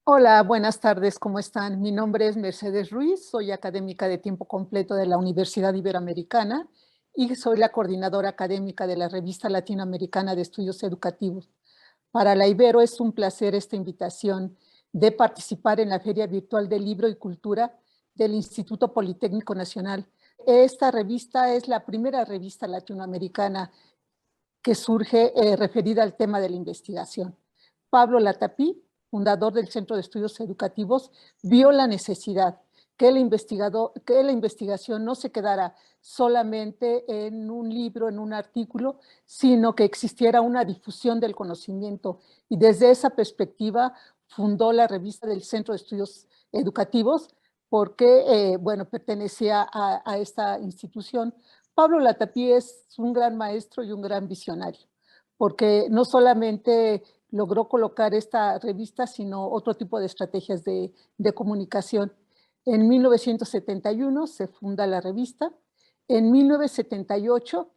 Hola, buenas tardes, ¿cómo están? Mi nombre es Mercedes Ruiz, soy académica de tiempo completo de la Universidad Iberoamericana y soy la coordinadora académica de la Revista Latinoamericana de Estudios Educativos. Para la Ibero es un placer esta invitación de participar en la Feria Virtual del Libro y Cultura del Instituto Politécnico Nacional. Esta revista es la primera revista latinoamericana que surge referida al tema de la investigación. Pablo Latapí, fundador del Centro de Estudios Educativos, vio la necesidad que la investigación no se quedara solamente en un libro, en un artículo, sino que existiera una difusión del conocimiento. Y desde esa perspectiva fundó la revista del Centro de Estudios Educativos porque, bueno, pertenecía a esta institución. Pablo Latapí es un gran maestro y un gran visionario, porque no solamente logró colocar esta revista, sino otro tipo de estrategias de comunicación. En 1971 se funda la revista. En 1978,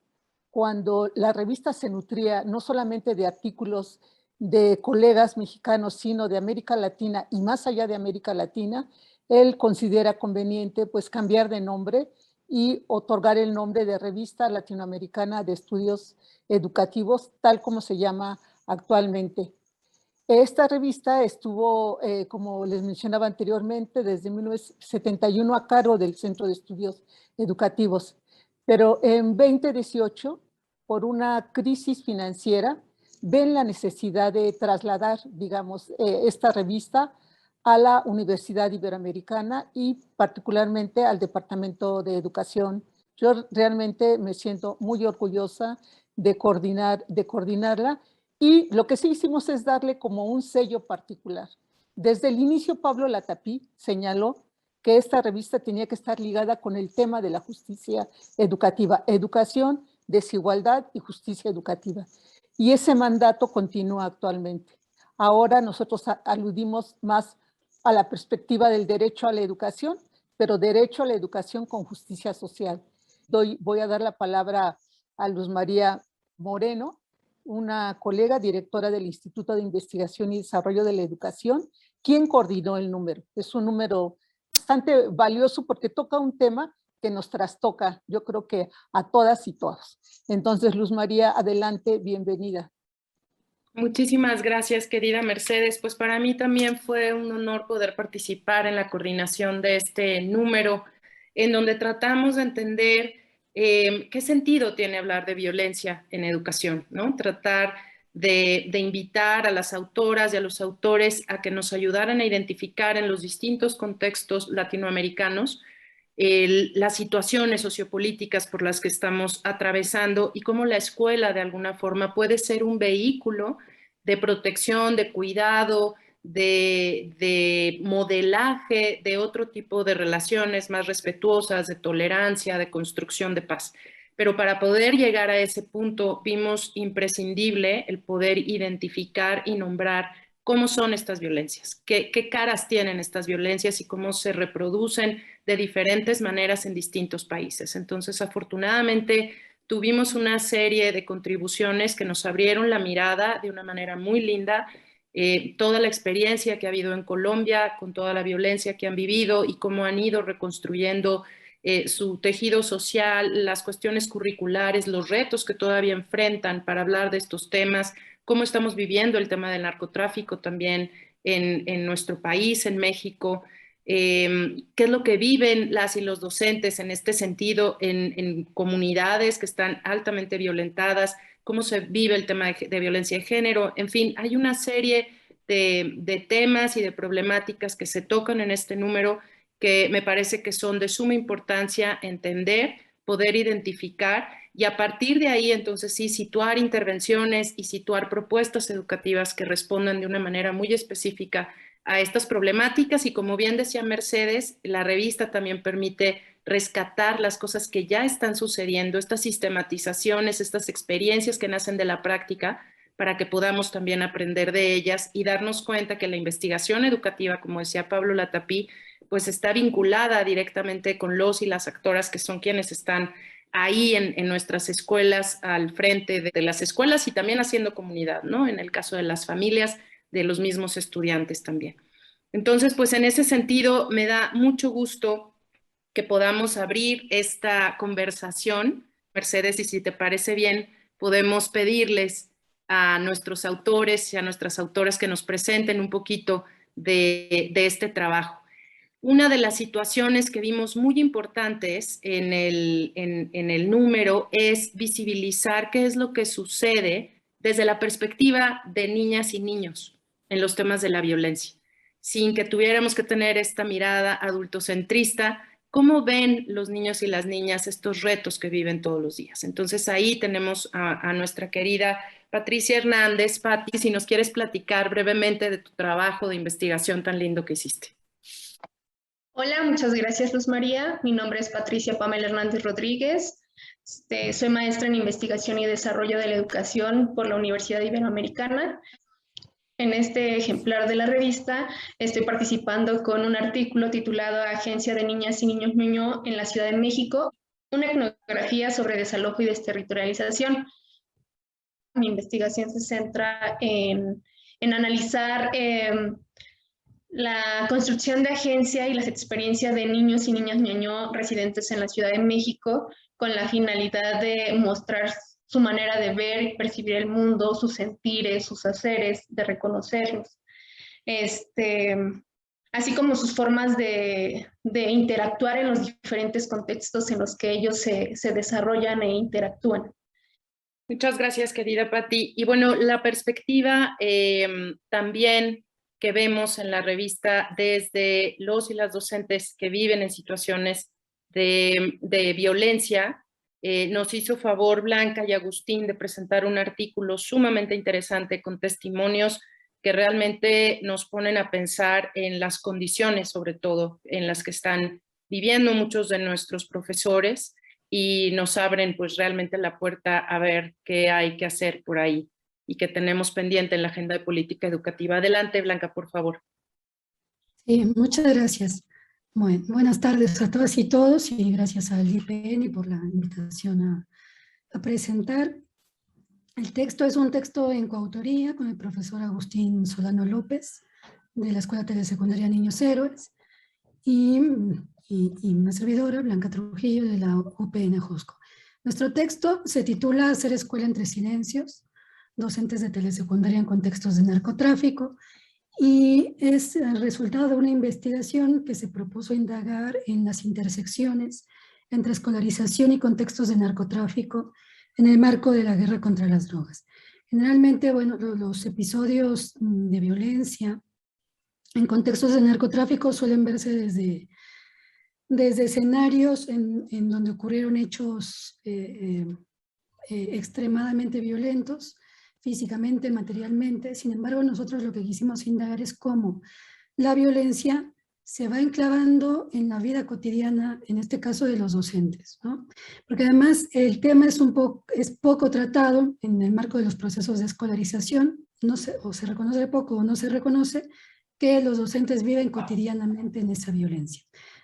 cuando la revista se nutría no solamente de artículos de colegas mexicanos, sino de América Latina y más allá de América Latina, él considera conveniente pues cambiar de nombre y otorgar el nombre de Revista Latinoamericana de Estudios Educativos, tal como se llama actualmente. Esta revista estuvo, como les mencionaba anteriormente, desde 1971 a cargo del Centro de Estudios Educativos, pero en 2018, por una crisis financiera, ven la necesidad de trasladar, digamos, esta revista a la Universidad Iberoamericana y particularmente al Departamento de Educación. Yo realmente me siento muy orgullosa de coordinarla y lo que sí hicimos es darle como un sello particular. Desde el inicio, Pablo Latapí señaló que esta revista tenía que estar ligada con el tema de la justicia educativa, educación, desigualdad y justicia educativa. Y ese mandato continúa actualmente. Ahora nosotros aludimos más a la perspectiva del derecho a la educación, pero derecho a la educación con justicia social. Voy a dar la palabra a Luz María Moreno, una colega directora del Instituto de Investigación y Desarrollo de la Educación, quien coordinó el número. Es un número bastante valioso porque toca un tema que nos trastoca, yo creo que a todas y todos. Entonces, Luz María, adelante, bienvenida. Muchísimas gracias, querida Mercedes. Pues para mí también fue un honor poder participar en la coordinación de este número, en donde tratamos de entender qué sentido tiene hablar de violencia en educación, ¿no? Tratar de invitar a las autoras y a los autores a que nos ayudaran a identificar en los distintos contextos latinoamericanos las situaciones sociopolíticas por las que estamos atravesando y cómo la escuela de alguna forma puede ser un vehículo de protección, de cuidado, de modelaje, de otro tipo de relaciones más respetuosas, de tolerancia, de construcción de paz. Pero para poder llegar a ese punto vimos imprescindible el poder identificar y nombrar cómo son estas violencias, qué caras tienen estas violencias y cómo se reproducen de diferentes maneras en distintos países. Entonces, afortunadamente, tuvimos una serie de contribuciones que nos abrieron la mirada de una manera muy linda, toda la experiencia que ha habido en Colombia, con toda la violencia que han vivido y cómo han ido reconstruyendo su tejido social, las cuestiones curriculares, los retos que todavía enfrentan para hablar de estos temas, cómo estamos viviendo el tema del narcotráfico también en nuestro país, en México, qué es lo que viven las y los docentes en este sentido en comunidades que están altamente violentadas, cómo se vive el tema de violencia de género, en fin, hay una serie de temas y de problemáticas que se tocan en este número que me parece que son de suma importancia entender, poder identificar y a partir de ahí entonces sí situar intervenciones y situar propuestas educativas que respondan de una manera muy específica a estas problemáticas y como bien decía Mercedes, la revista también permite rescatar las cosas que ya están sucediendo, estas sistematizaciones, estas experiencias que nacen de la práctica para que podamos también aprender de ellas y darnos cuenta que la investigación educativa, como decía Pablo Latapí, pues está vinculada directamente con los y las actoras que son quienes están ahí en nuestras escuelas, al frente de las escuelas y también haciendo comunidad, ¿no? En el caso de las familias, de los mismos estudiantes también. Entonces, pues en ese sentido me da mucho gusto que podamos abrir esta conversación, Mercedes, y si te parece bien, podemos pedirles a nuestros autores y a nuestras autoras que nos presenten un poquito de este trabajo. Una de las situaciones que vimos muy importantes en el número es visibilizar qué es lo que sucede desde la perspectiva de niñas y niños en los temas de la violencia, sin que tuviéramos que tener esta mirada adultocentrista. ¿Cómo ven los niños y las niñas estos retos que viven todos los días? Entonces ahí tenemos a nuestra querida Patricia Hernández. Pati, si nos quieres platicar brevemente de tu trabajo de investigación tan lindo que hiciste. Hola, muchas gracias, Luz María. Mi nombre es Patricia Pamela Hernández Rodríguez. Soy maestra en Investigación y Desarrollo de la Educación por la Universidad Iberoamericana. En este ejemplar de la revista estoy participando con un artículo titulado Agencia de Niñas y Niños Ñuñoa en la Ciudad de México, una etnografía sobre desalojo y desterritorialización. Mi investigación se centra en analizar la construcción de agencia y las experiencias de niños y niñas ñoño residentes en la Ciudad de México con la finalidad de mostrar su manera de ver y percibir el mundo, sus sentires, sus haceres, de reconocerlos, así como sus formas de interactuar en los diferentes contextos en los que ellos se desarrollan e interactúan. Muchas gracias, querida Pati. Y bueno, la perspectiva también que vemos en la revista desde los y las docentes que viven en situaciones de violencia, nos hizo favor Blanca y Agustín de presentar un artículo sumamente interesante con testimonios que realmente nos ponen a pensar en las condiciones, sobre todo, en las que están viviendo muchos de nuestros profesores y nos abren pues realmente la puerta a ver qué hay que hacer por ahí y que tenemos pendiente en la agenda de política educativa. Adelante, Blanca, por favor. Sí, muchas gracias. Bueno, buenas tardes a todas y todos y gracias al IPN por la invitación a presentar. El texto es un texto en coautoría con el profesor Agustín Solano López de la Escuela Telesecundaria Niños Héroes y una servidora, Blanca Trujillo, de la UPN Ajusco. Nuestro texto se titula Hacer escuela entre silencios, docentes de telesecundaria en contextos de narcotráfico, y es el resultado de una investigación que se propuso indagar en las intersecciones entre escolarización y contextos de narcotráfico en el marco de la guerra contra las drogas. Generalmente, bueno, los episodios de violencia en contextos de narcotráfico suelen verse desde escenarios en donde ocurrieron hechos extremadamente violentos, físicamente, materialmente. Sin embargo, nosotros lo que quisimos indagar es cómo la violencia se va enclavando en la vida cotidiana, en este caso de los docentes, ¿no? Porque además el tema es poco tratado en el marco de los procesos de escolarización, o se reconoce poco o no se reconoce que los docentes viven cotidianamente en esa violencia,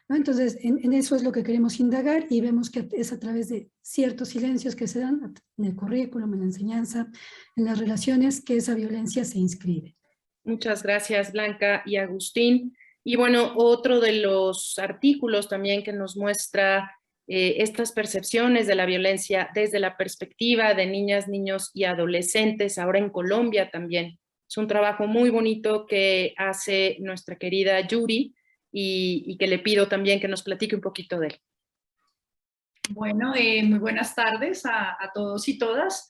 ¿no? Entonces, en eso es lo que queremos indagar y vemos que es a través de ciertos silencios que se dan en el currículum, en la enseñanza, en las relaciones, que esa violencia se inscribe. Muchas gracias, Blanca y Agustín. Y bueno, otro de los artículos también que nos muestra estas percepciones de la violencia desde la perspectiva de niñas, niños y adolescentes, ahora en Colombia también. Es un trabajo muy bonito que hace nuestra querida Yuri y que le pido también que nos platique un poquito de él. Bueno, muy buenas tardes a todos y todas.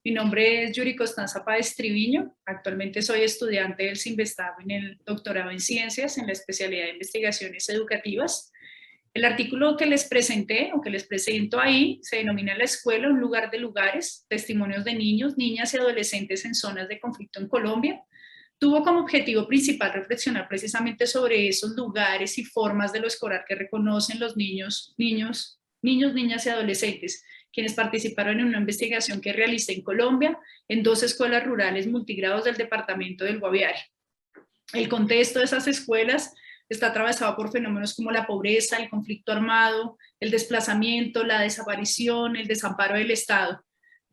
Mi nombre es Yuri Constanza Páez Triviño. Actualmente soy estudiante del Sinvestab en el doctorado en Ciencias en la especialidad de Investigaciones Educativas. El artículo que les presenté o que les presento ahí se denomina La Escuela, un lugar de lugares, testimonios de niños, niñas y adolescentes en zonas de conflicto en Colombia. Tuvo como objetivo principal reflexionar precisamente sobre esos lugares y formas de lo escolar que reconocen los niños, niñas y adolescentes, quienes participaron en una investigación que realicé en Colombia en 2 escuelas rurales multigrados del departamento del Guaviare. El contexto de esas escuelas está atravesado por fenómenos como la pobreza, el conflicto armado, el desplazamiento, la desaparición, el desamparo del Estado.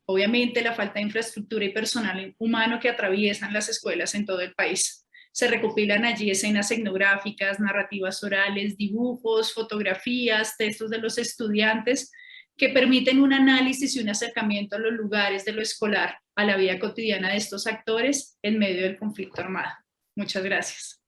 Obviamente la falta de infraestructura y personal humano que atraviesan las escuelas en todo el país. Se recopilan allí escenas etnográficas, narrativas orales, dibujos, fotografías, textos de los estudiantes que permiten un análisis y un acercamiento a los lugares de lo escolar, a la vida cotidiana de estos actores en medio del conflicto armado. Muchas gracias.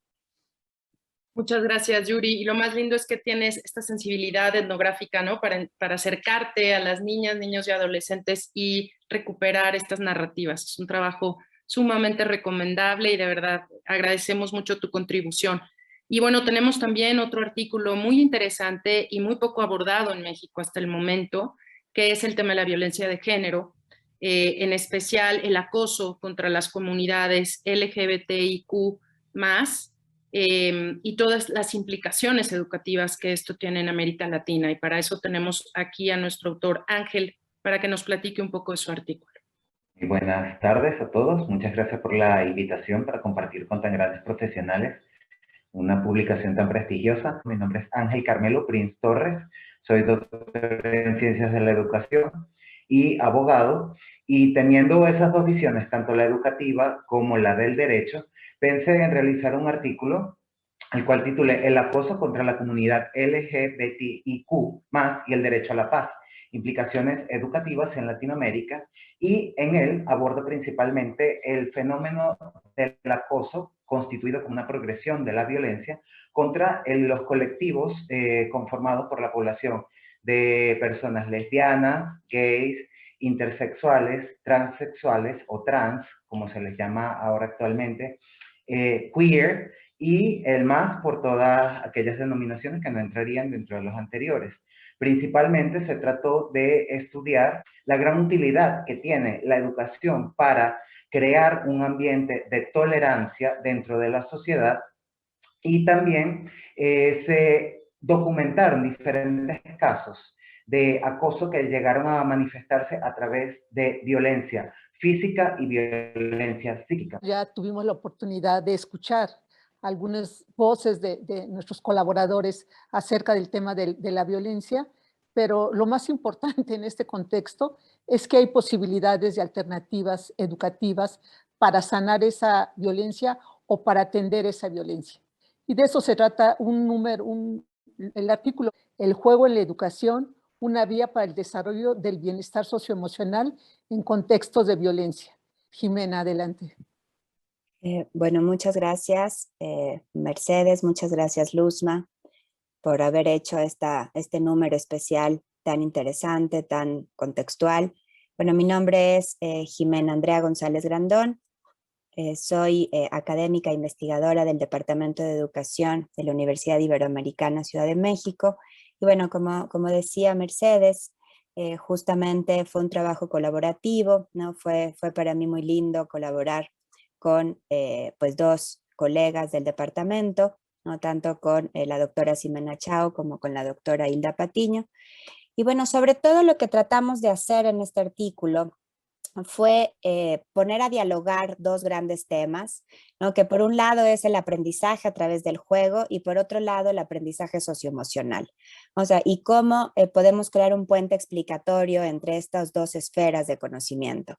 Muchas gracias, Yuri. Y lo más lindo es que tienes esta sensibilidad etnográfica, ¿no? Para acercarte a las niñas, niños y adolescentes y recuperar estas narrativas. Es un trabajo sumamente recomendable y de verdad agradecemos mucho tu contribución. Y bueno, tenemos también otro artículo muy interesante y muy poco abordado en México hasta el momento, que es el tema de la violencia de género, en especial el acoso contra las comunidades LGBTIQ+, y todas las implicaciones educativas que esto tiene en América Latina. Y para eso tenemos aquí a nuestro autor Ángel, para que nos platique un poco de su artículo. Buenas tardes a todos. Muchas gracias por la invitación para compartir con tan grandes profesionales una publicación tan prestigiosa. Mi nombre es Ángel Carmelo Prince Torres. Soy doctor en Ciencias de la Educación y abogado. Y teniendo esas dos visiones, tanto la educativa como la del derecho, pensé en realizar un artículo, el cual titulé El acoso contra la comunidad LGBTIQ+, y el derecho a la paz, implicaciones educativas en Latinoamérica, y en él abordo principalmente el fenómeno del acoso constituido como una progresión de la violencia contra los colectivos conformados por la población de personas lesbianas, gays, intersexuales, transexuales o trans, como se les llama ahora actualmente, queer, y el más por todas aquellas denominaciones que no entrarían dentro de los anteriores. Principalmente se trató de estudiar la gran utilidad que tiene la educación para crear un ambiente de tolerancia dentro de la sociedad, y también se documentaron diferentes casos de acoso que llegaron a manifestarse a través de violencia física y violencia psíquica. Ya tuvimos la oportunidad de escuchar algunas voces de nuestros colaboradores acerca del tema de la violencia, pero lo más importante en este contexto es que hay posibilidades de alternativas educativas para sanar esa violencia o para atender esa violencia. Y de eso se trata el artículo, El juego en la educación, una vía para el desarrollo del bienestar socioemocional en contextos de violencia. Jimena, adelante. Bueno, muchas gracias, Mercedes, muchas gracias, Luzma, por haber hecho este número especial tan interesante, tan contextual. Bueno, mi nombre es Jimena Andrea González Grandón, soy académica e investigadora del Departamento de Educación de la Universidad Iberoamericana Ciudad de México. Y bueno, como decía Mercedes, justamente fue un trabajo colaborativo, ¿no? Fue para mí muy lindo colaborar con pues dos colegas del departamento, ¿no? Tanto con la doctora Ximena Chao como con la doctora Hilda Patiño. Y bueno, sobre todo lo que tratamos de hacer en este artículo fue poner a dialogar dos grandes temas, ¿no? Que por un lado es el aprendizaje a través del juego y por otro lado el aprendizaje socioemocional. O sea, y cómo podemos crear un puente explicatorio entre estas dos esferas de conocimiento.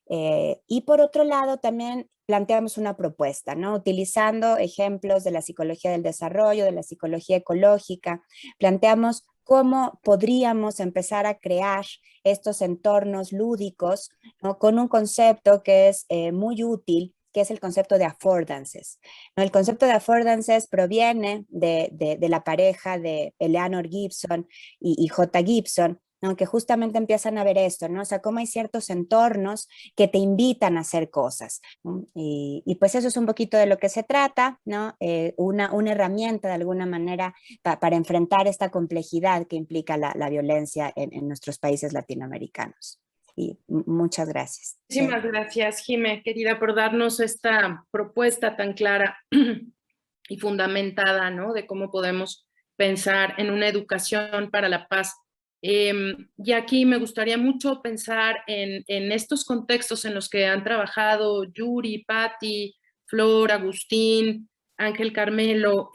Y por otro lado también planteamos una propuesta, ¿no? Utilizando ejemplos de la psicología del desarrollo, de la psicología ecológica, planteamos cómo podríamos empezar a crear estos entornos lúdicos, ¿no? Con un concepto que es muy útil, que es el concepto de affordances, ¿no? El concepto de affordances proviene de la pareja de Eleanor Gibson y J. Gibson, ¿no? Que justamente empiezan a ver esto, ¿no? O sea, cómo hay ciertos entornos que te invitan a hacer cosas, ¿no? Y pues eso es un poquito de lo que se trata, ¿no? Una herramienta de alguna manera para enfrentar esta complejidad que implica la violencia en nuestros países latinoamericanos. Y muchas gracias. Muchísimas gracias, Jimé, querida, por darnos esta propuesta tan clara y fundamentada, ¿no? De cómo podemos pensar en una educación para la paz. Y aquí me gustaría mucho pensar en estos contextos en los que han trabajado Yuri, Patti, Flor, Agustín, Ángel Carmelo.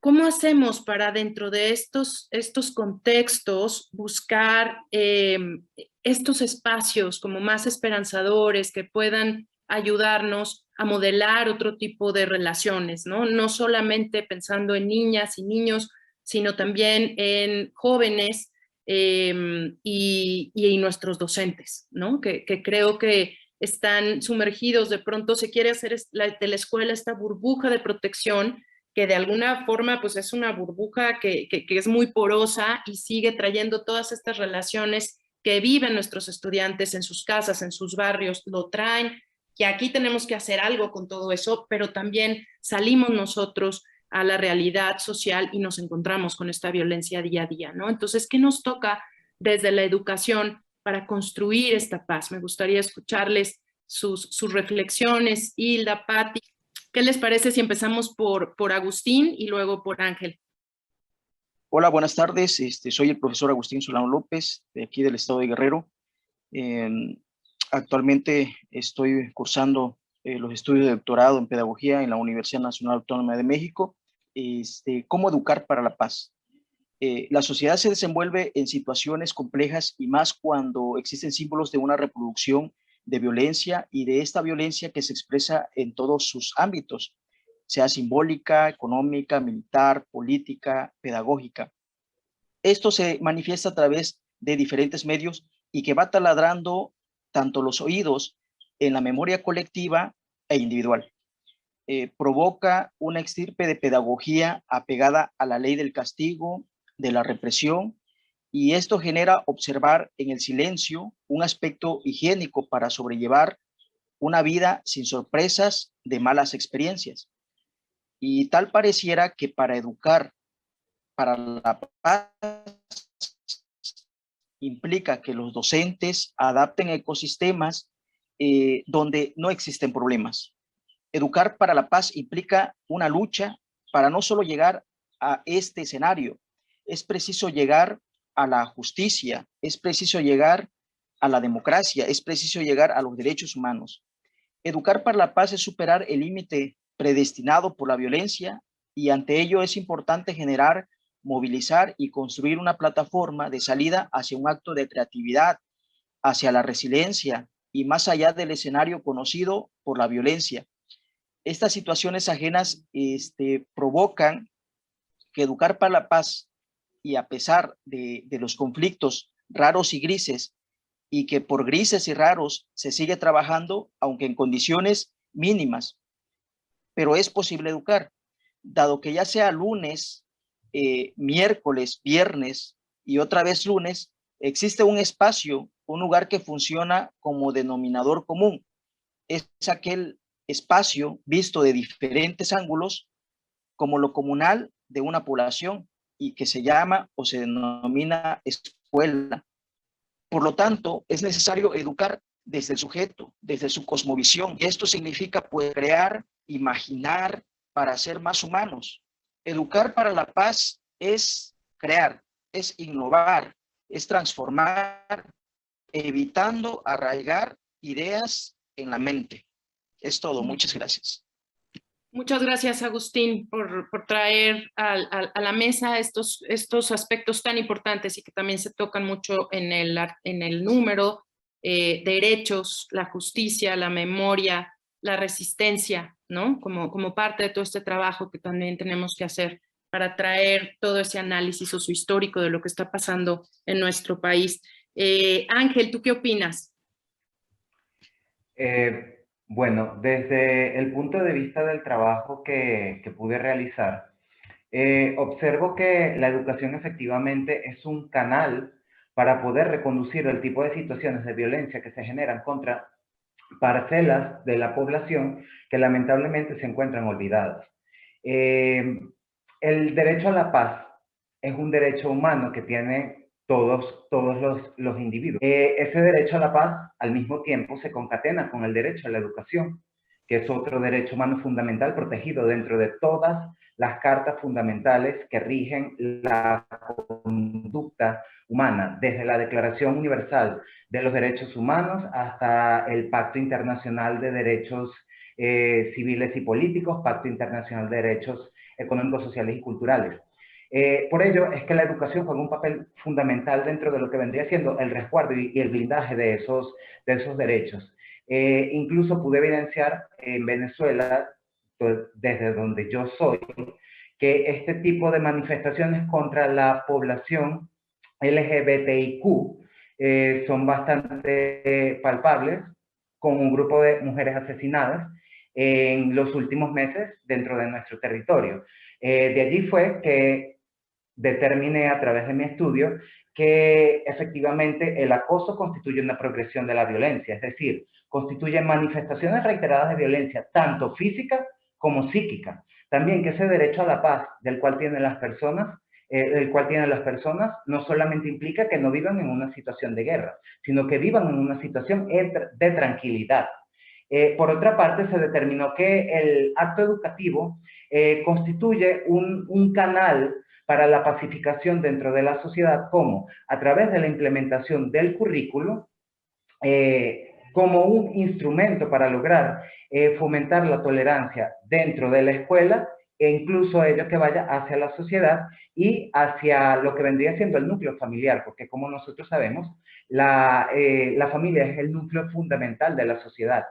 ¿Cómo hacemos para dentro de estos contextos buscar estos espacios como más esperanzadores que puedan ayudarnos a modelar otro tipo de relaciones, ¿no? No solamente pensando en niñas y niños, sino también en jóvenes y nuestros docentes, ¿no? Que creo que están sumergidos, de pronto se quiere hacer de la escuela esta burbuja de protección, que de alguna forma pues es una burbuja que es muy porosa y sigue trayendo todas estas relaciones que viven nuestros estudiantes en sus casas, en sus barrios, lo traen, que aquí tenemos que hacer algo con todo eso, pero también salimos nosotros a la realidad social y nos encontramos con esta violencia día a día, ¿no? Entonces, ¿qué nos toca desde la educación para construir esta paz? Me gustaría escucharles sus reflexiones. Hilda, Patti, ¿qué les parece si empezamos por Agustín y luego por Ángel? Hola, buenas tardes. Soy el profesor Agustín Solano López, de aquí del estado de Guerrero. Actualmente estoy cursando los estudios de doctorado en pedagogía en la Universidad Nacional Autónoma de México. ¿Cómo educar para la paz? La sociedad se desenvuelve en situaciones complejas y más cuando existen símbolos de una reproducción de violencia y de esta violencia que se expresa en todos sus ámbitos, sea simbólica, económica, militar, política, pedagógica. Esto se manifiesta a través de diferentes medios y que va taladrando tanto los oídos en la memoria colectiva e individual. Provoca una estirpe de pedagogía apegada a la ley del castigo, de la represión, y esto genera observar en el silencio un aspecto higiénico para sobrellevar una vida sin sorpresas de malas experiencias. Y tal pareciera que para educar para la paz implica que los docentes adapten ecosistemas donde no existen problemas. Educar para la paz implica una lucha para no solo llegar a este escenario, es preciso llegar a la justicia, es preciso llegar a la democracia, es preciso llegar a los derechos humanos. Educar para la paz es superar el límite predestinado por la violencia y ante ello es importante generar, movilizar y construir una plataforma de salida hacia un acto de creatividad, hacia la resiliencia y más allá del escenario conocido por la violencia. Estas situaciones ajenas provocan que educar para la paz y a pesar de los conflictos raros y grises y que por grises y raros se sigue trabajando, aunque en condiciones mínimas, pero es posible educar, dado que ya sea lunes, miércoles, viernes y otra vez lunes, existe un espacio, un lugar que funciona como denominador común. Es aquel espacio visto de diferentes ángulos como lo comunal de una población y que se llama o se denomina escuela. Por lo tanto, es necesario educar desde el sujeto, desde su cosmovisión. Y esto significa pues, crear, imaginar para ser más humanos. Educar para la paz es crear, es innovar, es transformar, evitando arraigar ideas en la mente. Es todo. Muchas gracias. Muchas gracias, Agustín, por traer a la mesa estos aspectos tan importantes y que también se tocan mucho en el número, derechos, la justicia, la memoria, la resistencia, ¿no? Como parte de todo este trabajo que también tenemos que hacer para traer todo ese análisis sociohistórico de lo que está pasando en nuestro país. Ángel, ¿tú qué opinas? Bueno, desde el punto de vista del trabajo que pude realizar, observo que la educación efectivamente es un canal para poder reconducir el tipo de situaciones de violencia que se generan contra parcelas de la población que lamentablemente se encuentran olvidadas. El derecho a la paz es un derecho humano que tiene todos los individuos. Ese derecho a la paz al mismo tiempo se concatena con el derecho a la educación, que es otro derecho humano fundamental protegido dentro de todas las cartas fundamentales que rigen la conducta humana, desde la Declaración Universal de los Derechos Humanos hasta el Pacto Internacional de Derechos Civiles y Políticos, Pacto Internacional de Derechos Económicos, Sociales y Culturales. Por ello es que la educación juega un papel fundamental dentro de lo que vendría siendo el resguardo y el blindaje de esos derechos. Incluso pude evidenciar en Venezuela, desde donde yo soy, que este tipo de manifestaciones contra la población LGBTIQ son bastante palpables, con un grupo de mujeres asesinadas en los últimos meses dentro de nuestro territorio. De allí fue que determiné a través de mi estudio que efectivamente el acoso constituye una progresión de la violencia, es decir, constituye manifestaciones reiteradas de violencia, tanto física como psíquica. También que ese derecho a la paz del cual tienen las personas, no solamente implica que no vivan en una situación de guerra, sino que vivan en una situación de tranquilidad. Por otra parte, se determinó que el acto educativo constituye un canal para la pacificación dentro de la sociedad, como a través de la implementación del currículo, como un instrumento para lograr fomentar la tolerancia dentro de la escuela, e incluso ello que vaya hacia la sociedad y hacia lo que vendría siendo el núcleo familiar, porque como nosotros sabemos, la familia es el núcleo fundamental de la sociedad.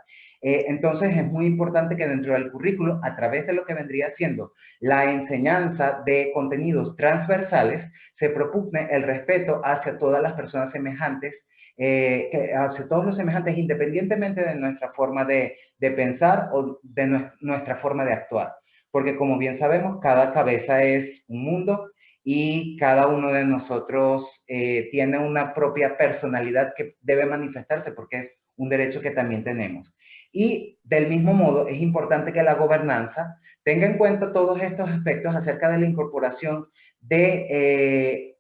Entonces es muy importante que dentro del currículo, a través de lo que vendría siendo la enseñanza de contenidos transversales, se propugne el respeto hacia todas las personas semejantes, hacia todos los semejantes, independientemente de nuestra forma de pensar o de nuestra forma de actuar. Porque como bien sabemos, cada cabeza es un mundo y cada uno de nosotros tiene una propia personalidad que debe manifestarse porque es un derecho que también tenemos. Y del mismo modo, es importante que la gobernanza tenga en cuenta todos estos aspectos acerca de la incorporación de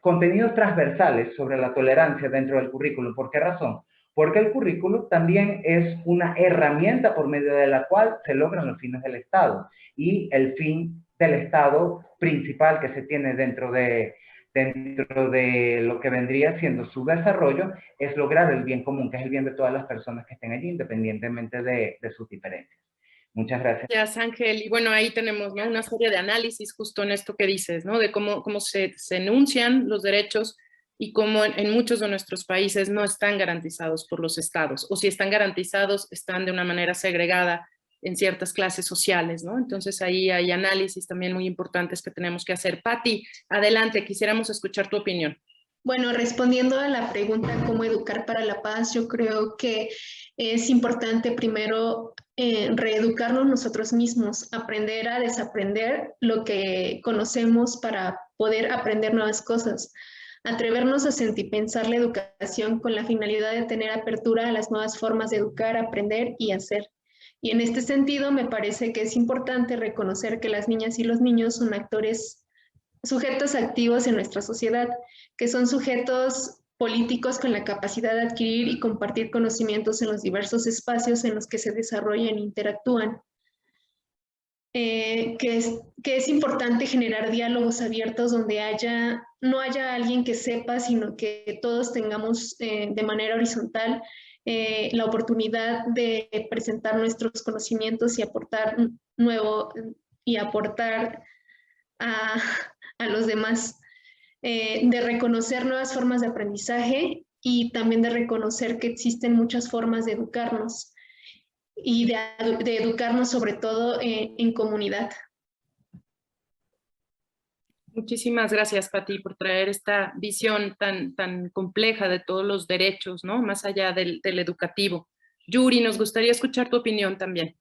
contenidos transversales sobre la tolerancia dentro del currículum. ¿Por qué razón? Porque el currículum también es una herramienta por medio de la cual se logran los fines del Estado. Y el fin del Estado principal que se tiene dentro de lo que vendría siendo su desarrollo es lograr el bien común, que es el bien de todas las personas que estén allí, independientemente de sus diferencias. Muchas gracias. Gracias, Ángel. Y bueno, ahí tenemos, ¿no?, una serie de análisis justo en esto que dices, ¿no?, de cómo se enuncian los derechos y cómo en muchos de nuestros países no están garantizados por los estados, o si están garantizados, están de una manera segregada en ciertas clases sociales, ¿no? Entonces ahí hay análisis también muy importantes que tenemos que hacer. Patti, adelante, quisiéramos escuchar tu opinión. Bueno, respondiendo a la pregunta cómo educar para la paz, yo creo que es importante primero reeducarnos nosotros mismos, aprender a desaprender lo que conocemos para poder aprender nuevas cosas, atrevernos a sentipensar la educación con la finalidad de tener apertura a las nuevas formas de educar, aprender y hacer. Y en este sentido me parece que es importante reconocer que las niñas y los niños son sujetos activos en nuestra sociedad, que son sujetos políticos con la capacidad de adquirir y compartir conocimientos en los diversos espacios en los que se desarrollan e interactúan. Que es importante generar diálogos abiertos donde no haya alguien que sepa, sino que todos tengamos de manera horizontal la oportunidad de presentar nuestros conocimientos y aportar a los demás, de reconocer nuevas formas de aprendizaje y también de reconocer que existen muchas formas de educarnos y de educarnos sobre todo en comunidad. Muchísimas gracias, Patti, por traer esta visión tan compleja de todos los derechos, ¿no?, más allá del educativo. Yuri, nos gustaría escuchar tu opinión también.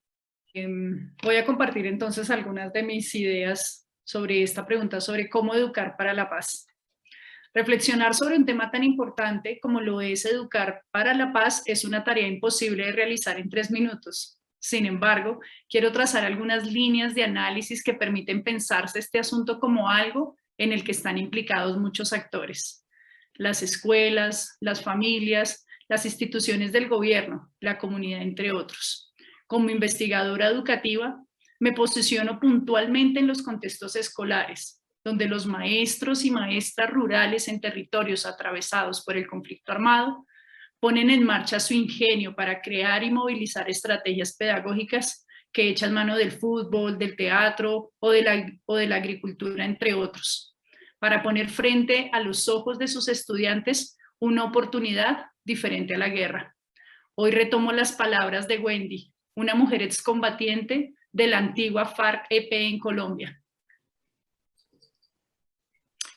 Voy a compartir entonces algunas de mis ideas sobre esta pregunta, sobre cómo educar para la paz. Reflexionar sobre un tema tan importante como lo es educar para la paz es una tarea imposible de realizar en 3 minutos. Sin embargo, quiero trazar algunas líneas de análisis que permiten pensarse este asunto como algo en el que están implicados muchos actores: las escuelas, las familias, las instituciones del gobierno, la comunidad, entre otros. Como investigadora educativa, me posiciono puntualmente en los contextos escolares, donde los maestros y maestras rurales en territorios atravesados por el conflicto armado ponen en marcha su ingenio para crear y movilizar estrategias pedagógicas que echan mano del fútbol, del teatro o de la agricultura, entre otros, para poner frente a los ojos de sus estudiantes una oportunidad diferente a la guerra. Hoy retomo las palabras de Wendy, una mujer excombatiente de la antigua FARC-EP en Colombia,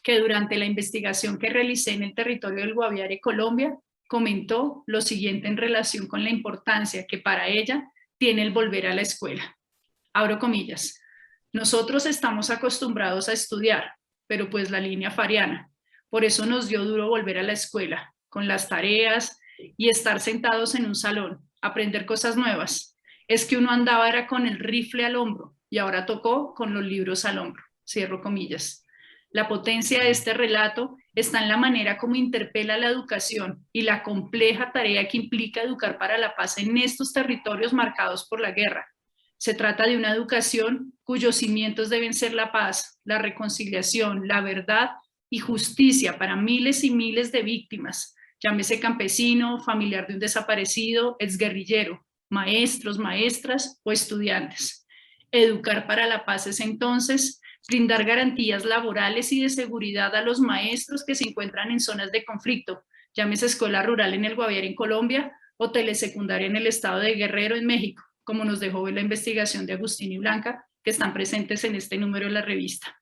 que durante la investigación que realicé en el territorio del Guaviare, Colombia, comentó lo siguiente en relación con la importancia que para ella tiene el volver a la escuela. Abro comillas. Nosotros estamos acostumbrados a estudiar, pero pues la línea fariana. Por eso nos dio duro volver a la escuela, con las tareas y estar sentados en un salón, aprender cosas nuevas. Es que uno andaba era con el rifle al hombro y ahora tocó con los libros al hombro. Cierro comillas. La potencia de este relato está en la manera como interpela la educación y la compleja tarea que implica educar para la paz en estos territorios marcados por la guerra. Se trata de una educación cuyos cimientos deben ser la paz, la reconciliación, la verdad y justicia para miles y miles de víctimas, llámese campesino, familiar de un desaparecido, exguerrillero, maestros, maestras o estudiantes. Educar para la paz es entonces brindar garantías laborales y de seguridad a los maestros que se encuentran en zonas de conflicto, llámese escuela rural en el Guaviare en Colombia o telesecundaria en el estado de Guerrero en México, como nos dejó ver la investigación de Agustín y Blanca, que están presentes en este número de la revista.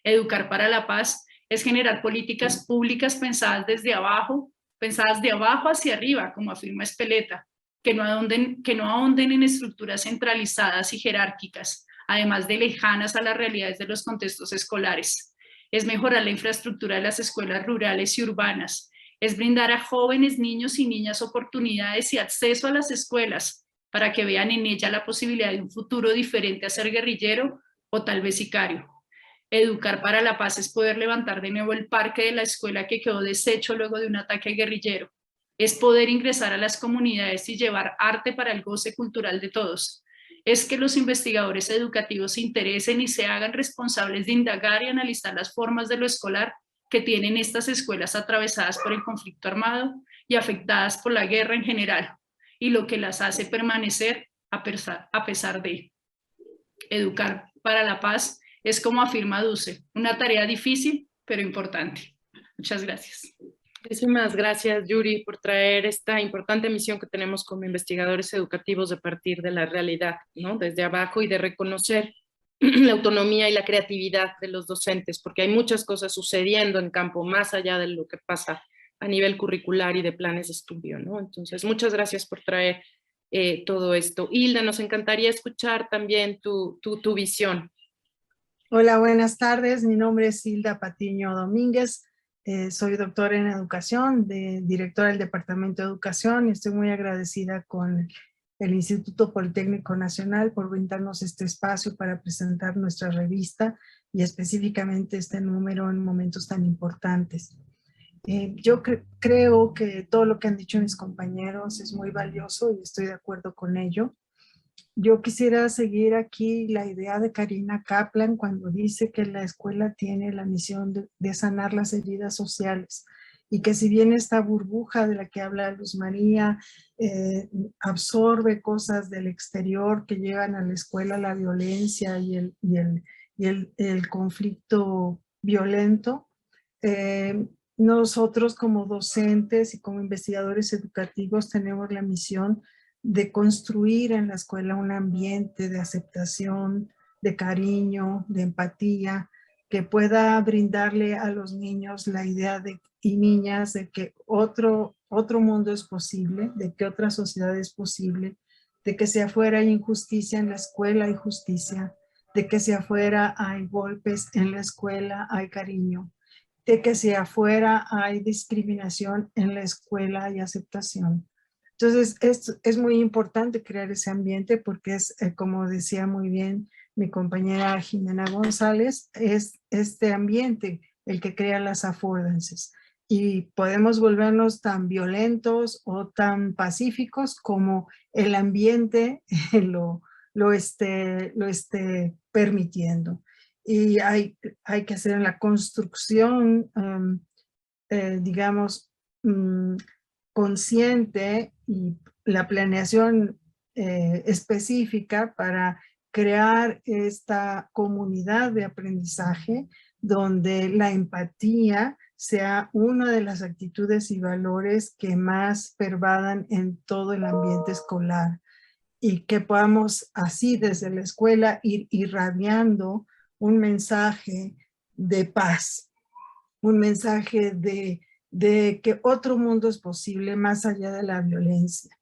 Educar para la paz es generar políticas públicas pensadas desde abajo, pensadas de abajo hacia arriba, como afirma Espeleta, que no ahonden en estructuras centralizadas y jerárquicas, además de lejanas a las realidades de los contextos escolares. Es mejorar la infraestructura de las escuelas rurales y urbanas. Es brindar a jóvenes, niños y niñas oportunidades y acceso a las escuelas para que vean en ella la posibilidad de un futuro diferente a ser guerrillero o tal vez sicario. Educar para la paz es poder levantar de nuevo el parque de la escuela que quedó deshecho luego de un ataque guerrillero. Es poder ingresar a las comunidades y llevar arte para el goce cultural de todos. Es que los investigadores educativos se interesen y se hagan responsables de indagar y analizar las formas de lo escolar que tienen estas escuelas atravesadas por el conflicto armado y afectadas por la guerra en general, y lo que las hace permanecer a pesar de. Educar para la paz es, como afirma Duce, una tarea difícil pero importante. Muchas gracias. Muchísimas gracias, Yuri, por traer esta importante misión que tenemos como investigadores educativos de partir de la realidad, ¿no? Desde abajo, y de reconocer la autonomía y la creatividad de los docentes, porque hay muchas cosas sucediendo en campo más allá de lo que pasa a nivel curricular y de planes de estudio, ¿no? Entonces, muchas gracias por traer todo esto. Hilda, nos encantaría escuchar también tu visión. Hola, buenas tardes. Mi nombre es Hilda Patiño Domínguez. Soy doctora en educación, directora del Departamento de Educación, y estoy muy agradecida con el Instituto Politécnico Nacional por brindarnos este espacio para presentar nuestra revista y específicamente este número en momentos tan importantes. Yo creo que todo lo que han dicho mis compañeros es muy valioso y estoy de acuerdo con ello. Yo quisiera seguir aquí la idea de Karina Kaplan cuando dice que la escuela tiene la misión de sanar las heridas sociales, y que si bien esta burbuja de la que habla Luz María absorbe cosas del exterior que llevan a la escuela la violencia y el conflicto violento, nosotros como docentes y como investigadores educativos tenemos la misión de construir en la escuela un ambiente de aceptación, de cariño, de empatía, que pueda brindarle a los niños la idea y niñas de que otro mundo es posible, de que otra sociedad es posible, de que si afuera hay injusticia, en la escuela hay justicia, de que si afuera hay golpes, en la escuela hay cariño, de que si afuera hay discriminación, en la escuela hay aceptación. Entonces, es muy importante crear ese ambiente porque es, como decía muy bien mi compañera Jimena González, es este ambiente el que crea las affordances. Y podemos volvernos tan violentos o tan pacíficos como el ambiente lo esté permitiendo. Y hay que hacer la construcción, digamos, consciente y la planeación específica para crear esta comunidad de aprendizaje donde la empatía sea una de las actitudes y valores que más pervadan en todo el ambiente escolar, y que podamos así desde la escuela ir irradiando un mensaje de paz, un mensaje de que otro mundo es posible más allá de la violencia.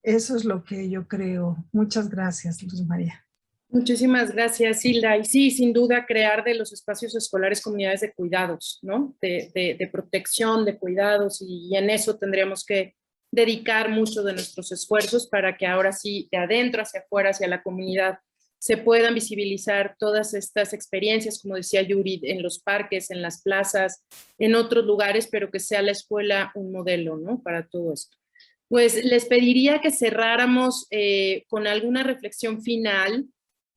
Eso es lo que yo creo. Muchas gracias, Luz María. Muchísimas gracias, Hilda. Y sí, sin duda, crear de los espacios escolares comunidades de cuidados, ¿no? De protección, de cuidados, y en eso tendríamos que dedicar mucho de nuestros esfuerzos para que ahora sí, de adentro hacia afuera, hacia la comunidad, se puedan visibilizar todas estas experiencias, como decía Yuri, en los parques, en las plazas, en otros lugares, pero que sea la escuela un modelo, ¿no? Para todo esto. Pues les pediría que cerráramos con alguna reflexión final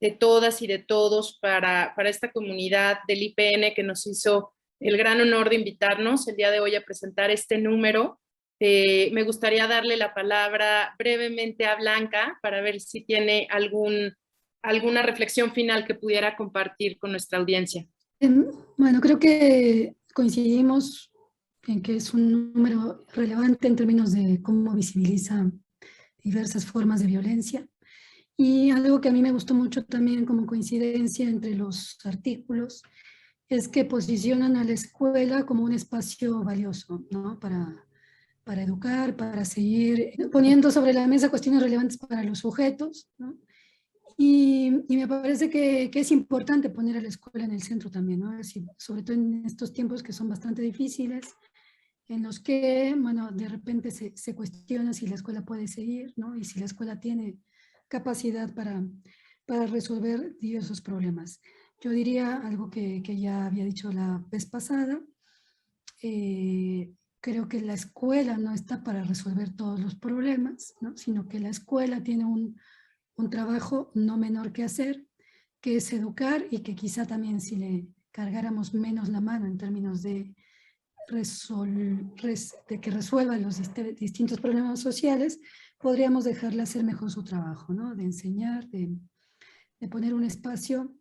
de todas y de todos para esta comunidad del IPN que nos hizo el gran honor de invitarnos el día de hoy a presentar este número. Me gustaría darle la palabra brevemente a Blanca para ver si tiene alguna reflexión final que pudiera compartir con nuestra audiencia. Bueno, creo que coincidimos en que es un número relevante en términos de cómo visibiliza diversas formas de violencia. Y algo que a mí me gustó mucho también como coincidencia entre los artículos es que posicionan a la escuela como un espacio valioso, ¿no? Para educar, para seguir poniendo sobre la mesa cuestiones relevantes para los sujetos, ¿no? Y me parece que es importante poner a la escuela en el centro también, ¿no? Así, sobre todo en estos tiempos que son bastante difíciles, en los que, bueno, de repente se cuestiona si la escuela puede seguir, ¿no? Y si la escuela tiene capacidad para resolver diversos problemas. Yo diría algo que ya había dicho la vez pasada. Creo que la escuela no está para resolver todos los problemas, ¿no? Sino que la escuela tiene un trabajo no menor que hacer, que es educar, y que quizá también si le cargáramos menos la mano en términos de que resuelva los distintos problemas sociales, podríamos dejarle hacer mejor su trabajo, ¿no? De enseñar, de poner un espacio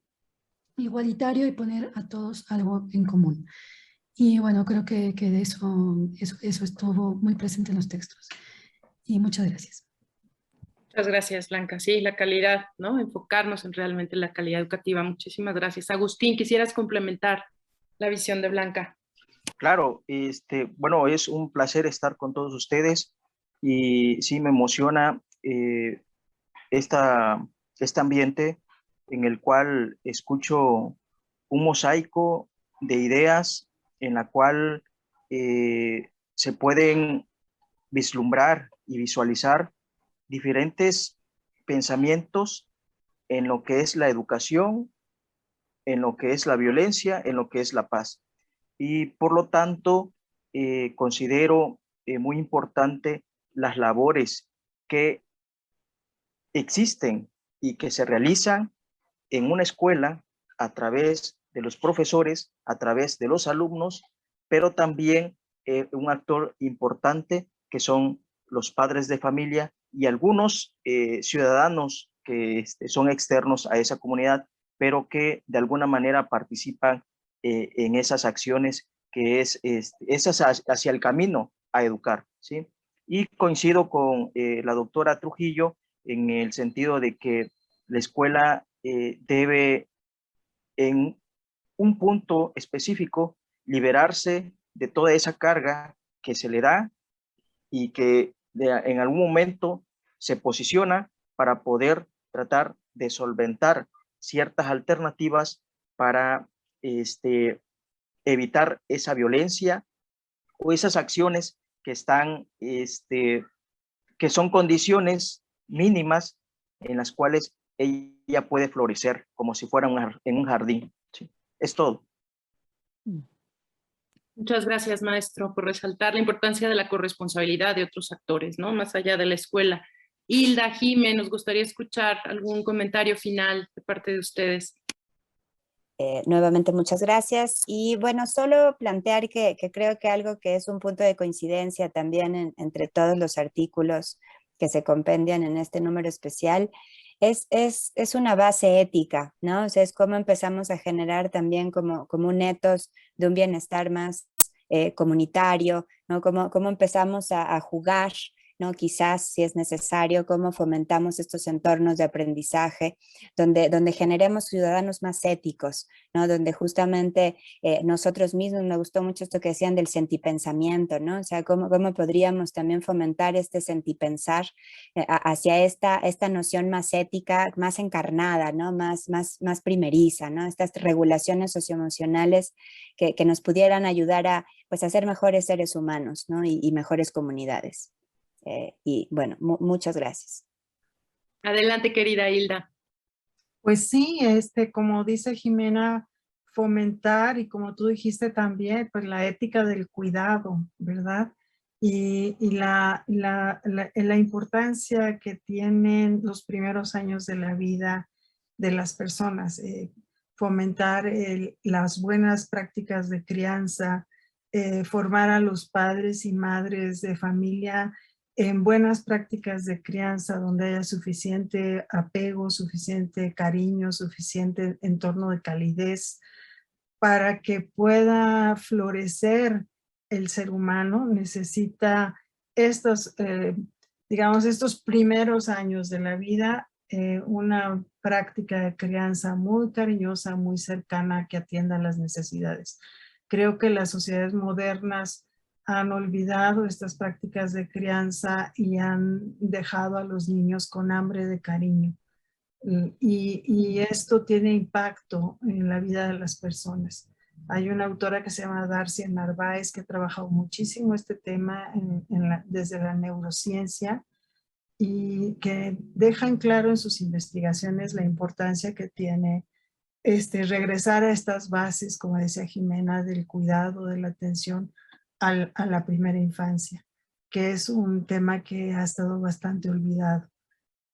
igualitario y poner a todos algo en común. Y bueno, creo que de eso estuvo muy presente en los textos. Y muchas gracias. Muchas gracias, Blanca. Sí, la calidad, ¿no? Enfocarnos en realmente la calidad educativa. Muchísimas gracias. Agustín, ¿quisieras complementar la visión de Blanca? Claro, bueno, es un placer estar con todos ustedes y sí me emociona este ambiente en el cual escucho un mosaico de ideas en la cual se pueden vislumbrar y visualizar diferentes pensamientos en lo que es la educación, en lo que es la violencia, en lo que es la paz. Y por lo tanto, considero muy importante las labores que existen y que se realizan en una escuela a través de los profesores, a través de los alumnos, pero también un actor importante que son los padres de familia y algunos ciudadanos que son externos a esa comunidad, pero que de alguna manera participan en esas acciones que es hacia el camino a educar, ¿sí? Y coincido con la doctora Trujillo en el sentido de que la escuela debe en un punto específico liberarse de toda esa carga que se le da y que en algún momento se posiciona para poder tratar de solventar ciertas alternativas para evitar esa violencia o esas acciones que están, que son condiciones mínimas en las cuales ella puede florecer como si fuera en un jardín. ¿Sí? Es todo. Muchas gracias, maestro, por resaltar la importancia de la corresponsabilidad de otros actores, ¿no? Más allá de la escuela. Hilda, Jimé, nos gustaría escuchar algún comentario final de parte de ustedes. Nuevamente muchas gracias. Y bueno, solo plantear que creo que algo que es un punto de coincidencia también entre todos los artículos que se compendian en este número especial es una base ética, ¿no? O sea, es cómo empezamos a generar también como un ethos de un bienestar más comunitario, ¿no? Cómo empezamos a jugar, ¿no? Quizás, si es necesario, cómo fomentamos estos entornos de aprendizaje donde generemos ciudadanos más éticos, ¿no? Donde justamente nosotros mismos, me gustó mucho esto que decían del sentipensamiento, ¿no? O sea, cómo podríamos también fomentar este sentipensar hacia esta noción más ética, más encarnada, ¿no? Más primeriza, ¿no? Estas regulaciones socioemocionales que nos pudieran ayudar a, pues, a ser mejores seres humanos, ¿no? Y mejores comunidades. Y bueno, muchas gracias. Adelante, querida Hilda. Pues sí, como dice Jimena, fomentar, y como tú dijiste también, pues la ética del cuidado, ¿verdad? Y la importancia que tienen los primeros años de la vida de las personas, fomentar las buenas prácticas de crianza, formar a los padres y madres de familia en buenas prácticas de crianza, donde haya suficiente apego, suficiente cariño, suficiente entorno de calidez, para que pueda florecer el ser humano. Necesita estos, digamos, estos primeros años de la vida, una práctica de crianza muy cariñosa, muy cercana, que atienda las necesidades. Creo que las sociedades modernas han olvidado estas prácticas de crianza y han dejado a los niños con hambre de cariño. Y esto tiene impacto en la vida de las personas. Hay una autora que se llama Darcy Narváez que ha trabajado muchísimo este tema desde la neurociencia, y que deja en claro en sus investigaciones la importancia que tiene regresar a estas bases, como decía Jimena, del cuidado, de la atención a la primera infancia, que es un tema que ha estado bastante olvidado.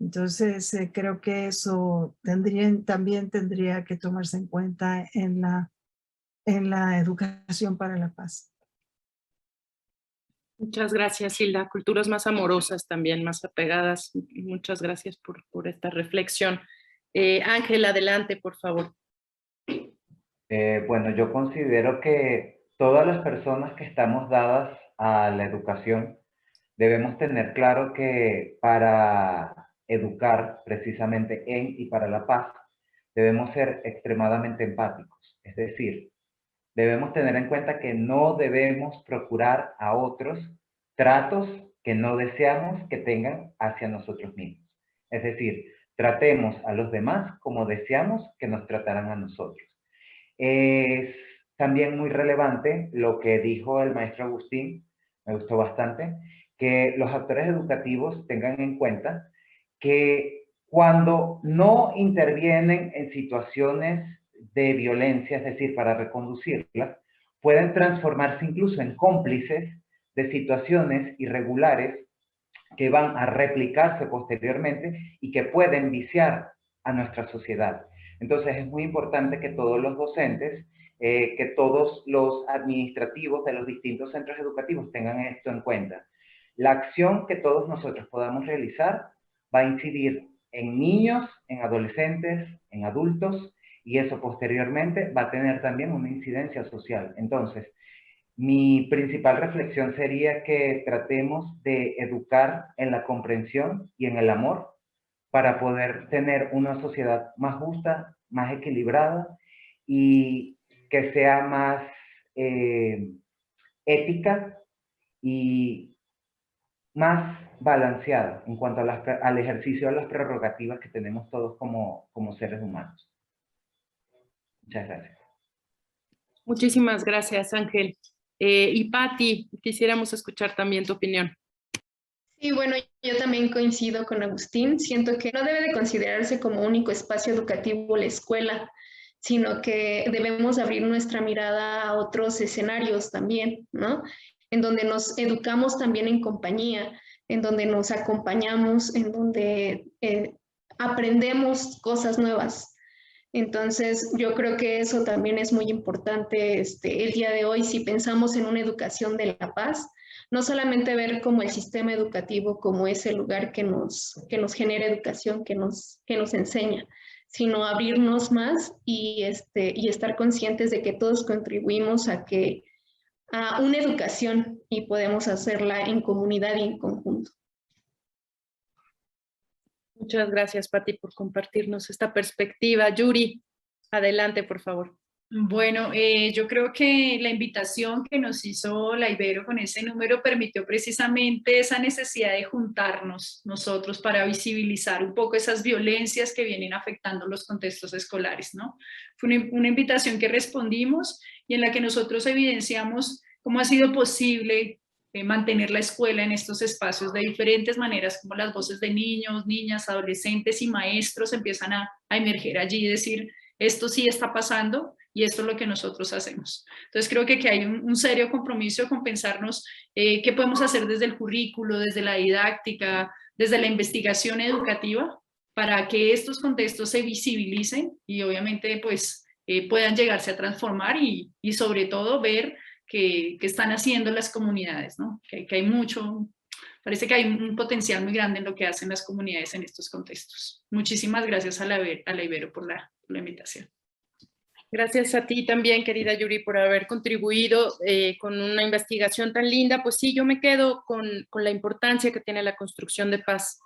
Entonces, creo que eso también tendría que tomarse en cuenta en la educación para la paz. Muchas gracias, Hilda. Culturas más amorosas también, más apegadas. Muchas gracias por esta reflexión. Ángel, adelante, por favor. Bueno, yo considero que todas las personas que estamos dadas a la educación debemos tener claro que para educar precisamente en y para la paz debemos ser extremadamente empáticos. Es decir, debemos tener en cuenta que no debemos procurar a otros tratos que no deseamos que tengan hacia nosotros mismos. Es decir, tratemos a los demás como deseamos que nos trataran a nosotros. Es también muy relevante lo que dijo el maestro Agustín, me gustó bastante, que los actores educativos tengan en cuenta que cuando no intervienen en situaciones de violencia, es decir, para reconducirlas, pueden transformarse incluso en cómplices de situaciones irregulares que van a replicarse posteriormente y que pueden viciar a nuestra sociedad. Entonces es muy importante que todos los docentes, que todos los administrativos de los distintos centros educativos tengan esto en cuenta. La acción que todos nosotros podamos realizar va a incidir en niños, en adolescentes, en adultos, y eso posteriormente va a tener también una incidencia social. Entonces, mi principal reflexión sería que tratemos de educar en la comprensión y en el amor para poder tener una sociedad más justa, más equilibrada y que sea más ética y más balanceada en cuanto al ejercicio de las prerrogativas que tenemos todos como seres humanos. Muchas gracias. Muchísimas gracias, Ángel. Y Patti, quisiéramos escuchar también tu opinión. Sí, bueno, yo también coincido con Agustín. Siento que no debe de considerarse como único espacio educativo la escuela, sino que debemos abrir nuestra mirada a otros escenarios también, ¿no? En donde nos educamos también en compañía, en donde nos acompañamos, en donde aprendemos cosas nuevas. Entonces, yo creo que eso también es muy importante el día de hoy. Si pensamos en una educación de la paz, no solamente ver como el sistema educativo como ese lugar que nos genera educación, que nos enseña, sino abrirnos más y estar conscientes de que todos contribuimos a una educación y podemos hacerla en comunidad y en conjunto. Muchas gracias, Pati, por compartirnos esta perspectiva. Yuri, adelante, por favor. Bueno, yo creo que la invitación que nos hizo la Ibero con ese número permitió precisamente esa necesidad de juntarnos nosotros para visibilizar un poco esas violencias que vienen afectando los contextos escolares, ¿no? Fue una invitación que respondimos y en la que nosotros evidenciamos cómo ha sido posible mantener la escuela en estos espacios de diferentes maneras, como las voces de niños, niñas, adolescentes y maestros empiezan a emerger allí y decir, esto sí está pasando y esto es lo que nosotros hacemos. Entonces creo que hay un serio compromiso con pensarnos qué podemos hacer desde el currículo, desde la didáctica, desde la investigación educativa, para que estos contextos se visibilicen y obviamente pues puedan llegarse a transformar y sobre todo ver qué están haciendo las comunidades, ¿no? Que hay mucho, parece que hay un potencial muy grande en lo que hacen las comunidades en estos contextos. Muchísimas gracias a la Ibero por la invitación. Gracias a ti también, querida Yuri, por haber contribuido con una investigación tan linda. Pues sí, yo me quedo con la importancia que tiene la construcción de paz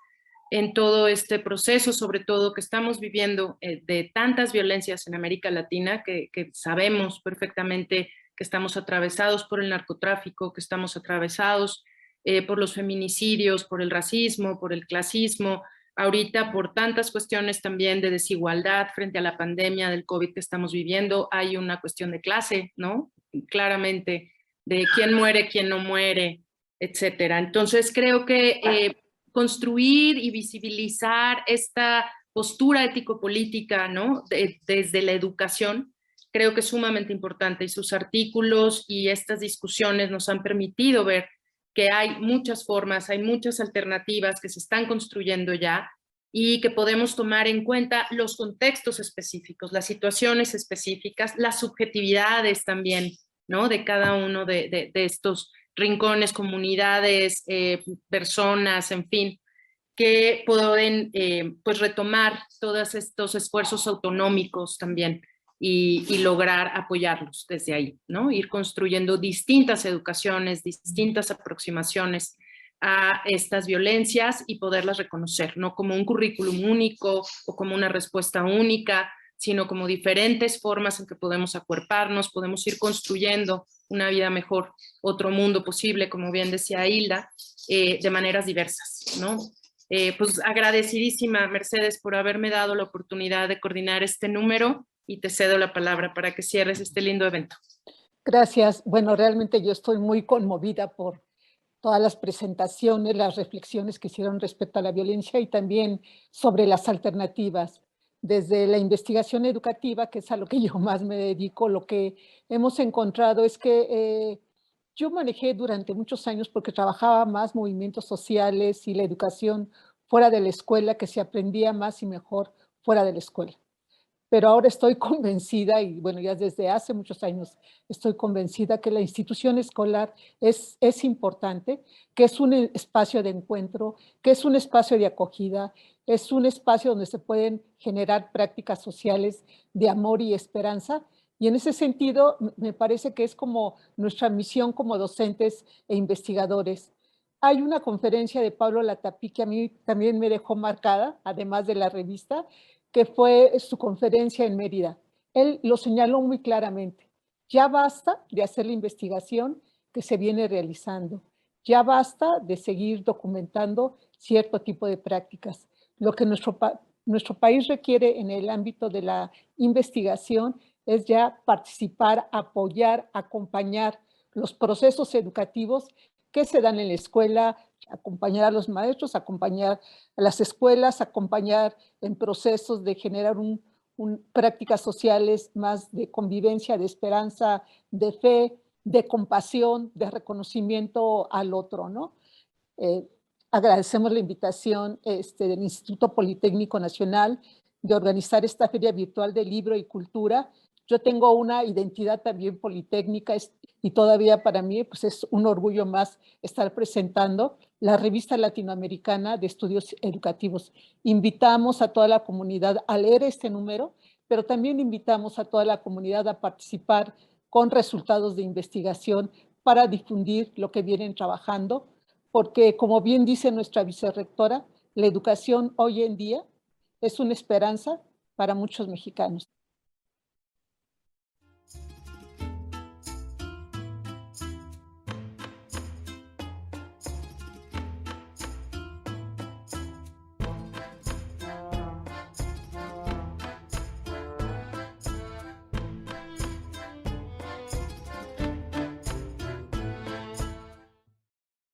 en todo este proceso, sobre todo que estamos viviendo de tantas violencias en América Latina, que sabemos perfectamente que estamos atravesados por el narcotráfico, que estamos atravesados por los feminicidios, por el racismo, por el clasismo, ahorita por tantas cuestiones también de desigualdad frente a la pandemia del COVID que estamos viviendo. Hay una cuestión de clase, ¿no? Claramente, de quién muere, quién no muere, etcétera. Entonces creo que construir y visibilizar esta postura ético-política, ¿no? Desde la educación, creo que es sumamente importante, y sus artículos y estas discusiones nos han permitido ver que hay muchas formas, hay muchas alternativas que se están construyendo ya y que podemos tomar en cuenta los contextos específicos, las situaciones específicas, las subjetividades también, ¿no? De cada uno de estos rincones, comunidades, personas, en fin, que pueden pues retomar todos estos esfuerzos autonómicos también y lograr apoyarlos desde ahí, ¿no? Ir construyendo distintas educaciones, distintas aproximaciones a estas violencias y poderlas reconocer, no como un currículum único o como una respuesta única, sino como diferentes formas en que podemos acuerparnos, podemos ir construyendo una vida mejor, otro mundo posible, como bien decía Hilda, de maneras diversas, ¿no? Pues agradecidísima, Mercedes, por haberme dado la oportunidad de coordinar este número y te cedo la palabra para que cierres este lindo evento. Gracias. Bueno, realmente yo estoy muy conmovida por todas las presentaciones, las reflexiones que hicieron respecto a la violencia y también sobre las alternativas. Desde la investigación educativa, que es a lo que yo más me dedico, lo que hemos encontrado es que yo manejé durante muchos años porque trabajaba más movimientos sociales y la educación fuera de la escuela, que se aprendía más y mejor fuera de la escuela. Pero ahora estoy convencida, y bueno, ya desde hace muchos años estoy convencida que la institución escolar es importante, que es un espacio de encuentro, que es un espacio de acogida, es un espacio donde se pueden generar prácticas sociales de amor y esperanza. Y en ese sentido, me parece que es como nuestra misión como docentes e investigadores. Hay una conferencia de Pablo Latapí que a mí también me dejó marcada, además de la revista, que fue su conferencia en Mérida. Él lo señaló muy claramente. Ya basta de hacer la investigación que se viene realizando. Ya basta de seguir documentando cierto tipo de prácticas. Lo que nuestro país requiere en el ámbito de la investigación es ya participar, apoyar, acompañar los procesos educativos que se dan en la escuela, acompañar a los maestros, acompañar a las escuelas, acompañar en procesos de generar prácticas sociales más de convivencia, de esperanza, de fe, de compasión, de reconocimiento al otro, ¿no? Agradecemos la invitación del Instituto Politécnico Nacional de organizar esta feria virtual de libro y cultura. Yo tengo una identidad también politécnica, y todavía para mí pues es un orgullo más estar presentando la Revista Latinoamericana de Estudios Educativos. Invitamos a toda la comunidad a leer este número, pero también invitamos a toda la comunidad a participar con resultados de investigación para difundir lo que vienen trabajando, porque como bien dice nuestra vicerrectora, la educación hoy en día es una esperanza para muchos mexicanos.